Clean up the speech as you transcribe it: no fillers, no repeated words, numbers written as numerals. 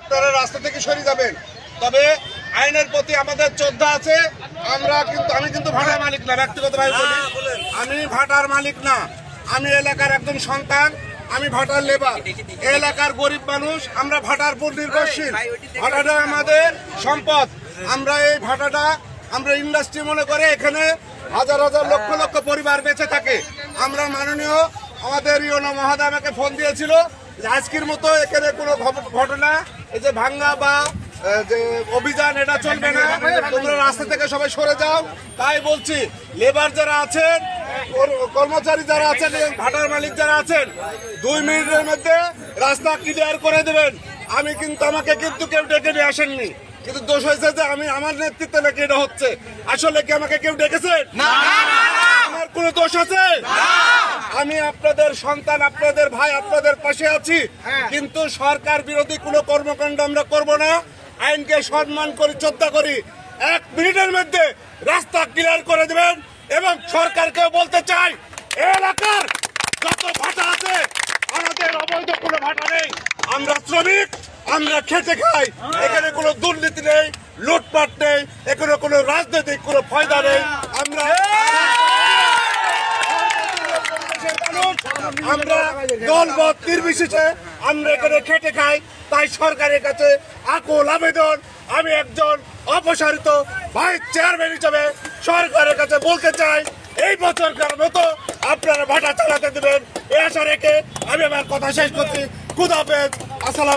আপনারা রাস্তা থেকে সরে যাবেন। তবে আইনের প্রতি আমাদের শ্রদ্ধা আছে। আমি কিন্তু ভাটার মালিক না, ব্যক্তিগতভাবে বলি, আমি ভাটার মালিক না, আমি এলাকার একজন সন্তান, আমি ভাটার লেবার, এলাকার গরিব মানুষ, আমরা ভাটার উপর নির্ভরশীল। ভাটাটা আমাদের সম্পদ। আমরা এই ভাটাটা আমরা ইন্ডাস্ট্রি মনে করে এখানে হাজার হাজার লক্ষ লক্ষ পরিবার বেঁচে থাকে। আমরা মাননীয় আমাদের ইউনো মহোদয় আমাকে ফোন দিয়েছিল যে আজকের মতো এখানে কোনো ঘটনা এই যে ভাঙ্গা বা যে অভিযান এটা চলবে না, তোমরা রাস্তা থেকে সবাই সরে যাও। তাই বলছি লেবার যারা আছেন, কর্মচারী যারা আছেন, ভাটার মালিক যারা আছেন, 2 মিনিটের মধ্যে রাস্তা ক্লিয়ার করে দেবেন। আমাকে কিন্তু কেউ ডেকে নিয়ে আসেননি, কিন্তু দোষ হয়েছে যে আমি আমার নেতৃত্বে নাকি এটা হচ্ছে। আসলে কি আমাকে কেউ ডেকেছেন? আমার কোনো দোষ আছে? আমি আপনাদের সন্তান, আপনাদের ভাই, আপনাদের পাশে আছি, কিন্তু সরকার বিরোধী কোনো কর্মকাণ্ড আমরা করব না। আইনকে সম্মান করি, শ্রদ্ধা করি। 1 মিনিটের মধ্যে রাস্তা ক্লিয়ার করে দেবেন। এবং সরকারকে বলতে চাই, এলাকার যত ভাটা আছে আমাদের অবৈধ কোনো ভাটা নেই। আমরা শ্রমিক, আমরা খেটে খাই, এখানে কোনো দুর্নীতি নেই, লুটপাট নেই, এখানে কোনো রাজনৈতিক কোনো ফায়দা নেই। আমরা দলমত নির্বিশেষে আমরা এখানে খেটে খাই। তাই সরকারের কাছে আকুল আবেদন, আমি একজন অপসারিত ভাইস চেয়ারম্যান হিসেবে সরকারের কাছে বলতে চাই, এই বছরকার মতো আপনারা ভাটা চালাতে দেবেন, এই আশা রেখে আমি আমার কথা শেষ করছি। খুদা হাফেজ, আসসালাম।